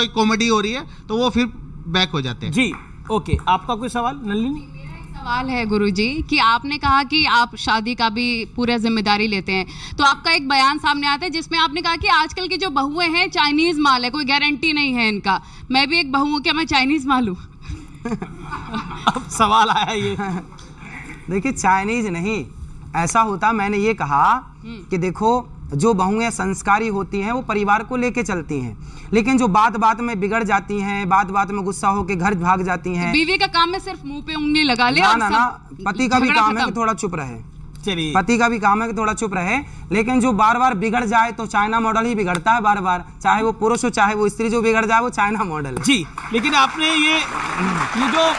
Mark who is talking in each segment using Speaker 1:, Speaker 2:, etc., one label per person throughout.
Speaker 1: कोई कॉमेडी हो रही है तो वो फिर बैक हो जाते हैं।
Speaker 2: जी ओके, आपका कोई सवाल नलिनी?
Speaker 3: सवाल है गुरुजी कि आपने कहा कि आप शादी का भी पूरा जिम्मेदारी लेते हैं, तो आपका एक बयान सामने आता है जिसमें आपने कहा कि आजकल की जो बहुएं हैं चाइनीज माल है, कोई गारंटी नहीं है इनका। मैं भी एक बहू हूँ, क्या मैं चाइनीज माल हूँ?
Speaker 2: अब सवाल आया ये।
Speaker 4: देखिए चाइनीज नहीं, ऐसा होता, मैंने ये कहा कि देखो जो बहुएं संस्कारी होती हैं वो परिवार को लेके चलती हैं, लेकिन जो बात बात में बिगड़ जाती हैं, बात बात में गुस्सा होके घर भाग जाती हैं।
Speaker 3: बीवी का काम है सिर्फ मुंह पे उंगली लगा ले
Speaker 4: ना
Speaker 3: और
Speaker 4: ना
Speaker 3: सब
Speaker 4: ना, पति का भी
Speaker 3: झगड़ा
Speaker 4: काम है
Speaker 3: खत्म।
Speaker 4: कि थोड़ा चुप रहे।
Speaker 2: चलिए,
Speaker 4: पति का भी काम है कि थोड़ा चुप रहे, लेकिन जो बार बार बिगड़ जाए तो चाइना मॉडल ही बिगड़ता है बार बार, चाहे वो पुरुष हो चाहे वो स्त्री, जो बिगड़ जाए वो चाइना मॉडल है।
Speaker 2: जी लेकिन आपने ये जो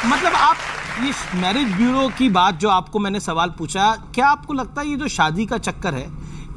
Speaker 2: मतलब आप ये मैरिज ब्यूरो की बात जो आपको मैंने सवाल पूछा, क्या आपको लगता है ये जो शादी का चक्कर है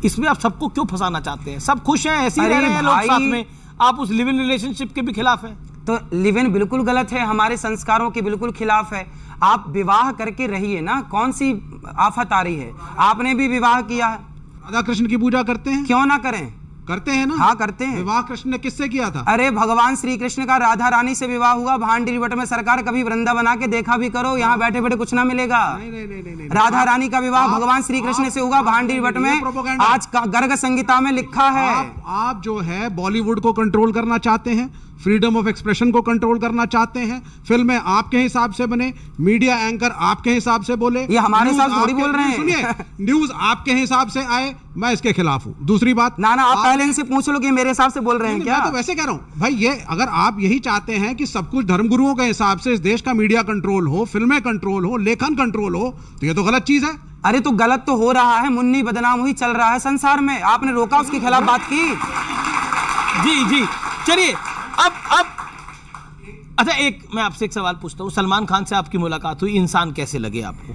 Speaker 2: इसमें आप सबको क्यों फंसाना चाहते हैं? सब खुश हैं, ऐसे ही रह रहे हैं लोग साथ में, आप उस लिव इन रिलेशनशिप के भी खिलाफ हैं?
Speaker 4: तो लिव इन बिल्कुल गलत है, हमारे संस्कारों के बिल्कुल खिलाफ है। आप विवाह करके रहिए ना, कौन सी आफत आ रही है? आपने भी विवाह किया है,
Speaker 1: राधा कृष्ण की पूजा करते हैं?
Speaker 4: क्यों ना करें?
Speaker 1: करते हैं ना।
Speaker 4: हाँ करते हैं।
Speaker 1: विवाह कृष्ण ने किससे किया था?
Speaker 4: अरे भगवान श्री कृष्ण का राधा रानी से विवाह हुआ भांडी रिवट में। सरकार कभी वृंदावन आके देखा भी करो, यहाँ बैठे बैठे कुछ ना मिलेगा।
Speaker 1: नहीं।
Speaker 4: राधा रानी का विवाह भगवान श्री कृष्ण से हुआ भांडी रिवट में, आज गर्ग संगीता में लिखा है।
Speaker 1: आप जो है बॉलीवुड को कंट्रोल करना चाहते हैं, फ्रीडम ऑफ एक्सप्रेशन को कंट्रोल करना चाहते हैं, फिल्में आपके हिसाब से बने, मीडिया एंकर आपके हिसाब से बोले,
Speaker 4: ये हमारे
Speaker 1: न्यूज़
Speaker 4: साथ थोड़ी
Speaker 1: आपके-
Speaker 4: बोल रहे हैं।
Speaker 1: सुनिए, न्यूज आपके हिसाब से आए, मैं इसके खिलाफ हूँ। दूसरी बात,
Speaker 4: ना आप पहले इनसे पूछ लो कि मेरे हिसाब से बोल रहे हैं क्या?
Speaker 1: मैं तो वैसे कह रहा हूँ भाई, ये अगर आप यही चाहते हैं कि सब कुछ धर्मगुरुओं के हिसाब से इस देश का मीडिया कंट्रोल हो, फिल्में कंट्रोल हो, लेखन कंट्रोल हो, तो ये तो गलत चीज है।
Speaker 4: अरे तो गलत तो हो रहा है, मुन्नी बदनाम हुई चल रहा है संसार में, आपने रोका उसके खिलाफ बात की?
Speaker 2: जी चलिए, अब अच्छा एक मैं आपसे एक सवाल पूछता हूँ, सलमान खान से आपकी मुलाकात हुई, इंसान कैसे लगे आपको?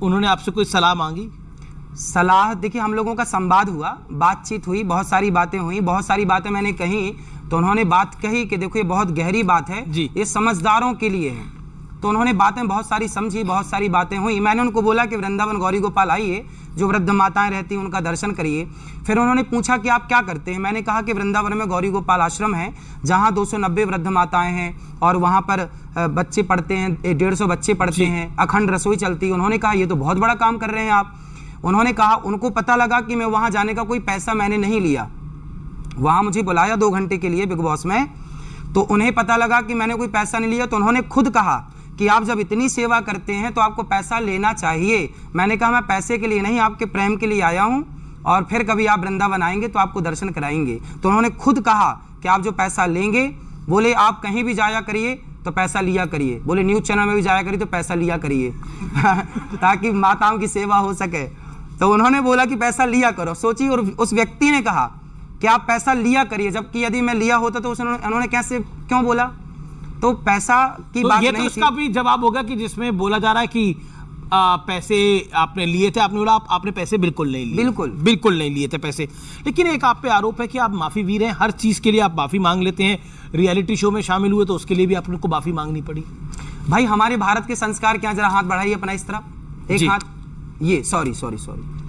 Speaker 2: उन्होंने आपसे कोई सलाह मांगी?
Speaker 4: सलाह देखिए, हम लोगों का संवाद हुआ, बातचीत हुई, बहुत सारी बातें हुई, बहुत सारी बातें मैंने कही, तो उन्होंने बात कही कि देखो ये बहुत गहरी बात है
Speaker 2: जी,
Speaker 4: ये समझदारों के लिए है। तो उन्होंने बातें बहुत सारी समझी, बहुत सारी बातें हुई। मैंने उनको बोला कि वृंदावन गौरी गोपाल आइए, जो वृद्ध माताएं रहती हैं उनका दर्शन करिए। फिर उन्होंने पूछा कि आप क्या करते हैं? मैंने कहा कि वृंदावन में गौरी गोपाल आश्रम है जहाँ 290 वृद्ध माताएं हैं और वहाँ पर बच्चे पढ़ते हैं, 150 बच्चे पढ़ते हैं, अखंड रसोई चलती है। उन्होंने कहा ये तो बहुत बड़ा काम कर रहे हैं आप। उन्होंने कहा, उनको पता लगा कि मैं वहाँ जाने का कोई पैसा मैंने नहीं लिया, वहाँ मुझे बुलाया 2 घंटे के लिए बिग बॉस में, तो उन्हें पता लगा कि मैंने कोई पैसा नहीं लिया। तो उन्होंने खुद कहा कि आप जब इतनी सेवा करते हैं तो आपको पैसा लेना चाहिए। मैंने कहा मैं पैसे के लिए नहीं, आपके प्रेम के लिए आया हूँ, और फिर कभी आप वृंदावन आएंगे तो आपको दर्शन कराएंगे। तो उन्होंने खुद कहा कि आप जो पैसा लेंगे, बोले आप कहीं भी जाया करिए तो पैसा लिया करिए, बोले न्यूज़ चैनल में भी जाया करिए तो पैसा लिया करिए ताकि माताओं की सेवा हो सके। तो उन्होंने बोला कि पैसा लिया करो। सोचिए, और उस व्यक्ति ने कहा कि आप पैसा लिया करिए, जबकि यदि मैं लिया होता तो उन्होंने कैसे क्यों बोला? तो पैसा की बात
Speaker 2: ये
Speaker 4: नहीं
Speaker 2: तो उसका भी जवाब होगा कि जिसमें बोला जा रहा है कि पैसे आपने लिए थे, आपने बोला आपने पैसे बिल्कुल नहीं लिए, बिल्कुल नहीं लिए थे पैसे। लेकिन एक आप पे आरोप है कि आप माफी वीर हैं, हर चीज के लिए आप माफी मांग लेते हैं। रियलिटी शो में शामिल हुए तो उसके लिए भी आपको माफी मांगनी पड़ी।
Speaker 4: भाई हमारे भारत के संस्कार क्या, जरा हाथ बढ़ाइए अपना इस तरफ, एक हाथ, ये सॉरी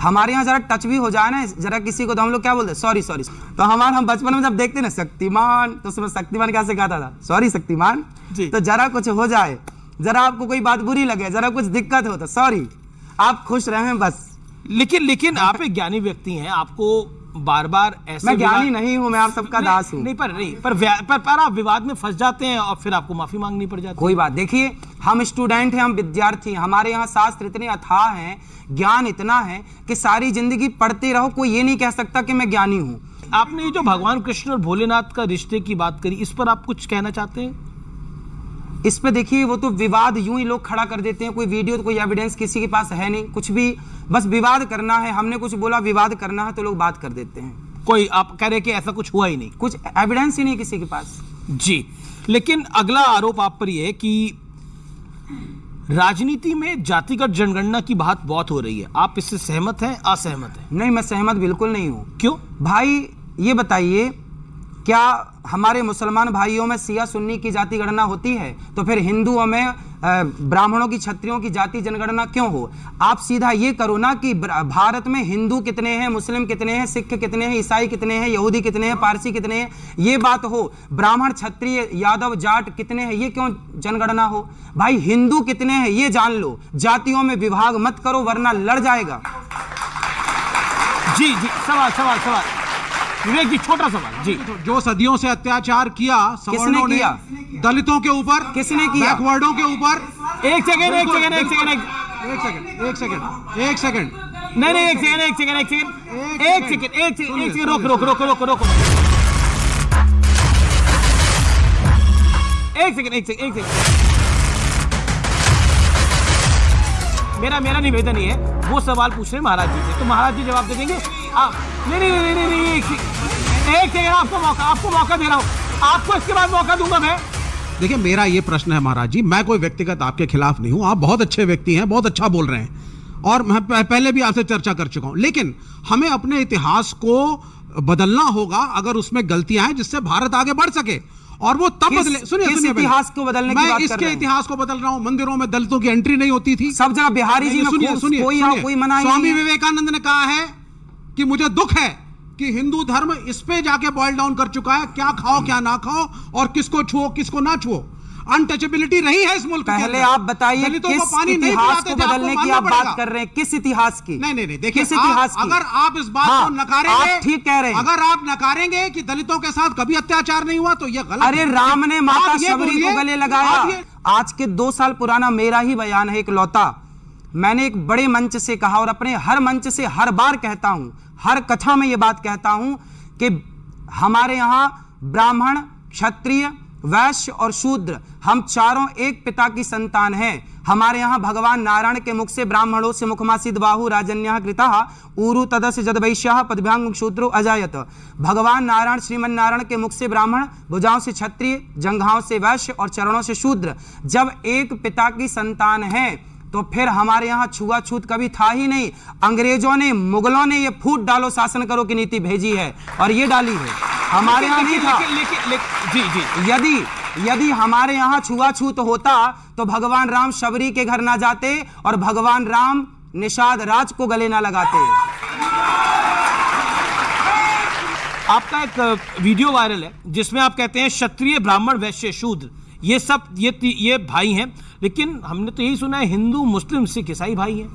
Speaker 4: हमारे यहाँ जरा टच भी हो जाए ना जरा किसी को, तो हम लोग क्या बोलते हैं? सॉरी। तो हम बचपन में जब देखते ना शक्तिमान, तो उसमें शक्तिमान क्या सिखाता था? सॉरी शक्तिमान। तो जरा कुछ हो जाए, जरा आपको कोई बात बुरी लगे, जरा कुछ दिक्कत हो तो सॉरी, आप खुश रहें बस।
Speaker 2: लेकिन आप एक ज्ञानी व्यक्ति हैं, आपको बार बार ऐसे
Speaker 4: मैं ज्ञानी नहीं हूं, मैं आप सबका दास हूं।
Speaker 2: पर आप विवाद में फंस जाते हैं और फिर आपको माफी मांगनी पड़ जाती है।
Speaker 4: कोई बात, देखिए हम स्टूडेंट हैं, हम विद्यार्थी हैं, हमारे यहाँ शास्त्र इतने अथाह हैं, ज्ञान इतना है कि सारी जिंदगी पढ़ते रहो, कोई ये नहीं कह सकता कि मैं ज्ञानी हूँ।
Speaker 2: आपने ये जो भगवान कृष्ण और भोलेनाथ का रिश्ते की बात करी, इस पर आप कुछ कहना चाहते हैं?
Speaker 4: इस पे देखिए, वो तो विवाद यूं ही लोग खड़ा कर देते हैं, कोई वीडियो तो कोई एविडेंस किसी के पास है नहीं, कुछ भी, बस विवाद करना है। हमने कुछ बोला विवाद करना है तो लोग बात कर देते हैं।
Speaker 2: कोई आप कह रहे हैं कि ऐसा कुछ हुआ ही नहीं,
Speaker 4: कुछ एविडेंस ही नहीं किसी के पास।
Speaker 2: जी, लेकिन अगला आरोप आप पर यह है कि राजनीति में जातिगत जनगणना की बात बहुत हो रही है, आप इससे सहमत हैं, असहमत हैं?
Speaker 4: नहीं, मैं सहमत बिल्कुल नहीं हूँ।
Speaker 2: क्यों
Speaker 4: भाई ये बताइए, क्या हमारे मुसलमान भाइयों में सिया सुन्नी की जाति गणना होती है? तो फिर हिंदुओं में ब्राह्मणों की, क्षत्रियों की जाति जनगणना क्यों हो? आप सीधा ये करो ना कि भारत में हिंदू कितने हैं, मुस्लिम कितने हैं, सिख कितने हैं, ईसाई कितने हैं, यहूदी कितने हैं, पारसी कितने हैं, ये बात हो। ब्राह्मण, क्षत्रिय, यादव, जाट कितने हैं, ये क्यों जनगणना हो? भाई हिंदू कितने हैं ये जान लो, जातियों में विभाग मत करो वरना लड़ जाएगा।
Speaker 2: जी जी, सवाल विवेक जी, छोटा सवाल जी।
Speaker 1: जो सदियों से अत्याचार किया सवर्णों ने दलितों के ऊपर,
Speaker 4: किसने किया?
Speaker 1: बैकवर्डों के ऊपर।
Speaker 2: एक सेकंड
Speaker 1: नहीं,
Speaker 2: नहीं,
Speaker 1: नहीं,
Speaker 2: एक सेकंड, रोक। एक सेकंड। मेरा निवेदन ही है, वो सवाल पूछ रहे हैं महाराज जी से, तो महाराज जी जवाब दे देंगे आप। नहीं, एक सेकंड, आपको मौका दे रहा हूं, आपको इसके बाद मौका दूंगा मैं।
Speaker 1: देखिए, मेरा ये प्रश्न है महाराज जी, मैं कोई व्यक्तिगत आपके खिलाफ नहीं हूं, आप बहुत अच्छे व्यक्ति हैं, बहुत अच्छा बोल रहे हैं और मैं पहले भी आपसे चर्चा कर चुका हूं, लेकिन हमें अपने इतिहास को बदलना होगा अगर उसमें गलतियां हैं जिससे भारत आगे बढ़ सके, और वो तब बदले। सुनिए,
Speaker 4: इतिहास को बदलने की बात कर रहे हैं?
Speaker 1: मैं इसके इतिहास को बदल रहा हूं। मंदिरों में दलितों की एंट्री नहीं होती थी,
Speaker 4: सब जगह बिहारी जी में
Speaker 1: सुनिए,
Speaker 4: कोई मना नहीं।
Speaker 1: स्वामी विवेकानंद ने कहा है कि मुझे दुख है कि हिंदू धर्म इस पे जाके बॉयल डाउन कर चुका है, क्या खाओ क्या ना खाओ और किसको छुओ किसको ना छुओ। अनटचेबिलिटी रही है इस मुल्क के
Speaker 4: पहले आप बताइए किस इतिहास को बदलने की आप बात कर रहे हैं? किस इतिहास की?
Speaker 1: नहीं, देखिए,
Speaker 4: किस इतिहास की?
Speaker 1: अगर आप इस बात को नकारेंगे,
Speaker 4: आप ठीक कह रहे हैं।
Speaker 1: अगर आप नकारेंगे कि दलितों के साथ कभी अत्याचार नहीं हुआ तो यह गलत।
Speaker 4: अरे राम ने माता शबरी को गले लगाया। आज के 2 साल पुराना मेरा ही बयान है इकलौता। मैंने एक बड़े मंच से कहा और अपने हर मंच से हर बार कहता हूं, हर कथा में यह बात कहता हूं कि हमारे यहां ब्राह्मण, क्षत्रिय, वैश्य और शूद्र, हम चारों एक पिता की संतान हैं। हमारे यहाँ भगवान नारायण के मुख से ब्राह्मणों से मुखमासिद बाहु राजन्यः कृतः ऊरु तदस्य जदवैश्यः पदभ्यांग शूद्रो अजायत। भगवान नारायण, श्रीमन नारायण के मुख से ब्राह्मण, भुजाओं से क्षत्रिय, जंघाओं से वैश्य और चरणों से शूद्र। जब एक पिता की संतान है तो फिर हमारे यहाँ छुआछूत कभी था ही नहीं। अंग्रेजों ने, मुगलों ने ये फूट डालो शासन करो की नीति भेजी है और ये डाली है, हमारे यहाँ नहीं था। जी, यदि हमारे यहाँ छुआछूत होता तो भगवान राम शबरी के घर ना जाते और भगवान राम निषाद राज को गले ना लगाते।
Speaker 2: आपका एक वीडियो वायरल है जिसमें आप कहते हैं क्षत्रिय, ब्राह्मण, वैश्य, शूद्र ये सब ये भाई हैं, लेकिन हमने तो यही सुना है हिंदू, मुस्लिम, सिख, ईसाई भाई हैं।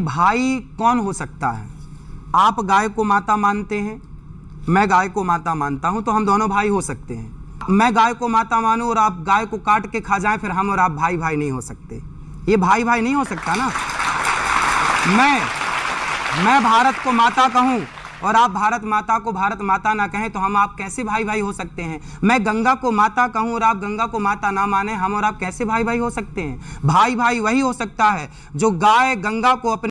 Speaker 4: भाई कौन हो सकता है? आप गाय को माता मानते हैं, मैं गाय को माता मानता हूं, तो हम दोनों भाई हो सकते हैं। मैं गाय को माता मानूं और आप गाय को काट के खा जाएं, फिर हम और आप भाई नहीं हो सकते। ये भाई नहीं हो सकता ना। मैं भारत को माता कहूं और आप भारत माता को भारत माता ना कहें तो हम आप कैसे भाई हो सकते हैं? मैं गंगा को माता कहूं और आप गंगा को माता ना माने, हम और आप कैसे भाई हो सकते हैं? भाई वही हो सकता है जो गाय गंगा को अपने